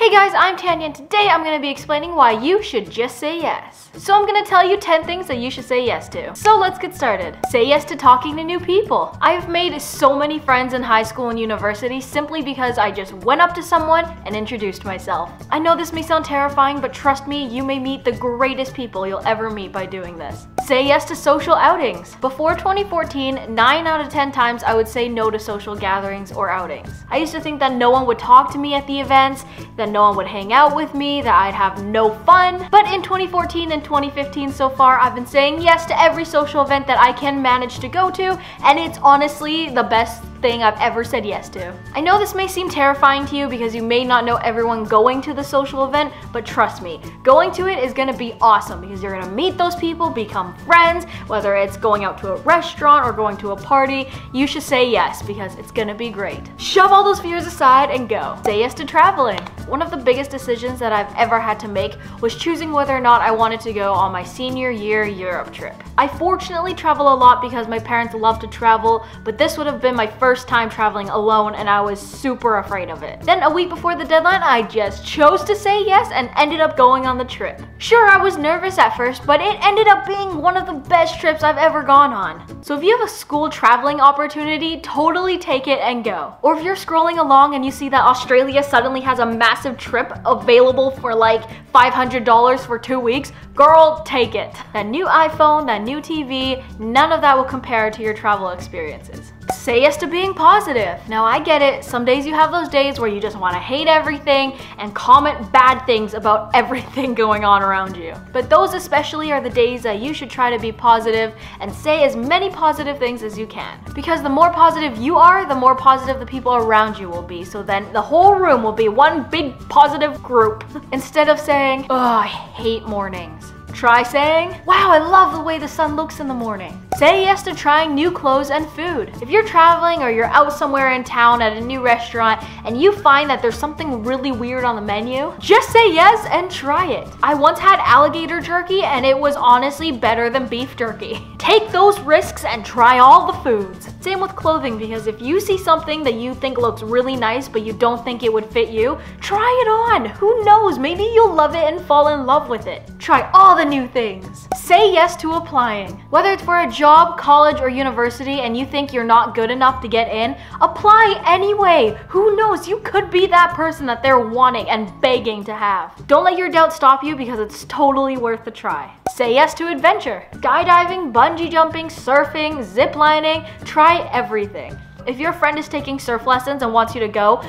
Hey guys, I'm Tanya and today I'm going to be explaining why you should just say yes. So I'm going to tell you 10 things that you should say yes to. So let's get started. Say yes to talking to new people. I've made so many friends in high school and university simply because I just went up to someone and introduced myself. I know this may sound terrifying, but trust me, you may meet the greatest people you'll ever meet by doing this. Say yes to social outings. Before 2014, 9 out of 10 times I would say no to social gatherings or outings. I used to think that no one would talk to me at the events, that no one would hang out with me, that I'd have no fun. But in 2014 and 2015 so far, I've been saying yes to every social event that I can manage to go to, and it's honestly the best thing I've ever said yes to. I know this may seem terrifying to you because you may not know everyone going to the social event, but trust me, going to it is gonna be awesome because you're gonna meet those people, become friends, whether it's going out to a restaurant or going to a party. You should say yes because it's gonna be great. Shove all those fears aside and go. Say yes to traveling. One of the biggest decisions that I've ever had to make was choosing whether or not I wanted to go on my senior year Europe trip. I fortunately travel a lot because my parents love to travel, but this would have been my first time traveling alone and I was super afraid of it. Then a week before the deadline, I just chose to say yes and ended up going on the trip. Sure, I was nervous at first, but it ended up being one of the best trips I've ever gone on. So if you have a school traveling opportunity, totally take it and go. Or if you're scrolling along and you see that Australia suddenly has a massive trip available for like $500 for 2 weeks, girl, take it. That new iPhone, that new TV, none of that will compare to your travel experiences. Say yes to being positive. Now I get it, some days you have those days where you just want to hate everything and comment bad things about everything going on around you. But those especially are the days that you should try to be positive and say as many positive things as you can. Because the more positive you are, the more positive the people around you will be. So then the whole room will be one big positive group. Instead of saying, oh, I hate mornings. Try saying, wow, I love the way the sun looks in the morning. Say yes to trying new clothes and food. If you're traveling or you're out somewhere in town at a new restaurant and you find that there's something really weird on the menu, just say yes and try it. I once had alligator jerky and it was honestly better than beef jerky. Take those risks and try all the foods. Same with clothing, because if you see something that you think looks really nice but you don't think it would fit you, try it on. Who knows, maybe you'll love it and fall in love with it. Try all the new things. Say yes to applying. Whether it's for a job, college, or university and you think you're not good enough to get in, apply anyway. Who knows, you could be that person that they're wanting and begging to have. Don't let your doubt stop you because it's totally worth the try. Say yes to adventure. Skydiving, bungee jumping, surfing, zip lining, try everything. If your friend is taking surf lessons and wants you to go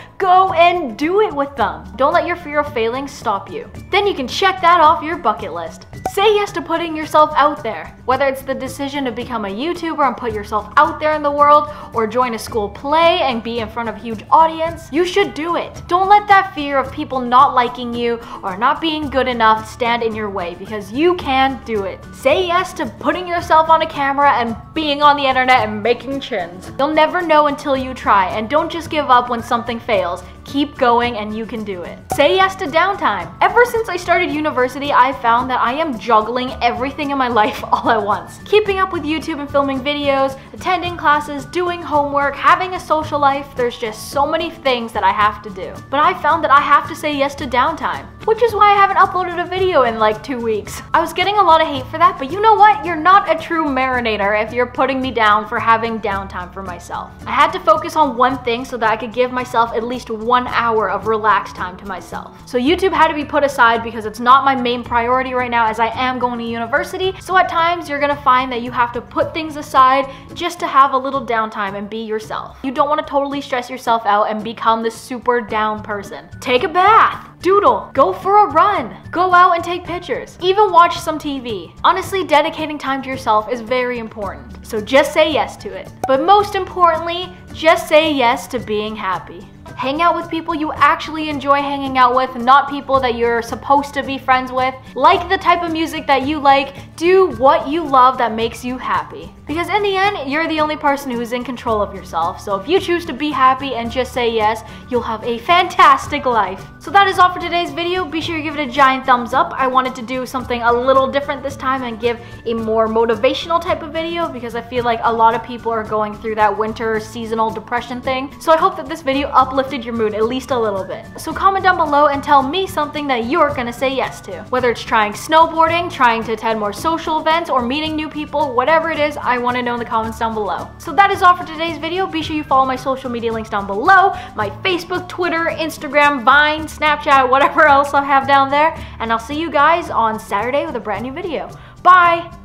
and do it with them. Don't let your fear of failing stop you. Then you can check that off your bucket list. Say yes to putting yourself out there. Whether it's the decision to become a YouTuber and put yourself out there in the world, or join a school play and be in front of a huge audience, you should do it. Don't let that fear of people not liking you or not being good enough stand in your way, because you can do it. Say yes to putting yourself on a camera and being on the internet and making chins. You'll never know until you try, and don't just give up when something fails. Keep going and you can do it. Say yes to downtime. Ever since I started university, I found that I am juggling everything in my life all at once. Keeping up with YouTube and filming videos, attending classes, doing homework, having a social life, there's just so many things that I have to do. But I found that I have to say yes to downtime, which is why I haven't uploaded a video in like 2 weeks. I was getting a lot of hate for that, but you know what? You're not a true marinator if you're putting me down for having downtime for myself. I had to focus on one thing so that I could give myself at least 1 hour of relaxed time to myself. So YouTube had to be put aside because it's not my main priority right now as I am going to university. So at times you're gonna find that you have to put things aside just to have a little downtime and be yourself. You don't want to totally stress yourself out and become this super down person. Take a bath. Doodle, go for a run, go out and take pictures, even watch some TV. Honestly, dedicating time to yourself is very important, so just say yes to it. But most importantly, just say yes to being happy. Hang out with people you actually enjoy hanging out with, not people that you're supposed to be friends with. Like the type of music that you like, do what you love that makes you happy. Because in the end, you're the only person who's in control of yourself. So if you choose to be happy and just say yes, you'll have a fantastic life. So that is all for today's video. Be sure to give it a giant thumbs up. I wanted to do something a little different this time and give a more motivational type of video because I feel like a lot of people are going through that winter seasonal depression thing. So I hope that this video uplifts lifted your mood at least a little bit. So comment down below and tell me something that you're gonna say yes to. Whether it's trying snowboarding, trying to attend more social events, or meeting new people, whatever it is, I want to know in the comments down below. So that is all for today's video. Be sure you follow my social media links down below, my Facebook, Twitter, Instagram, Vine, Snapchat, whatever else I have down there, and I'll see you guys on Saturday with a brand new video. Bye!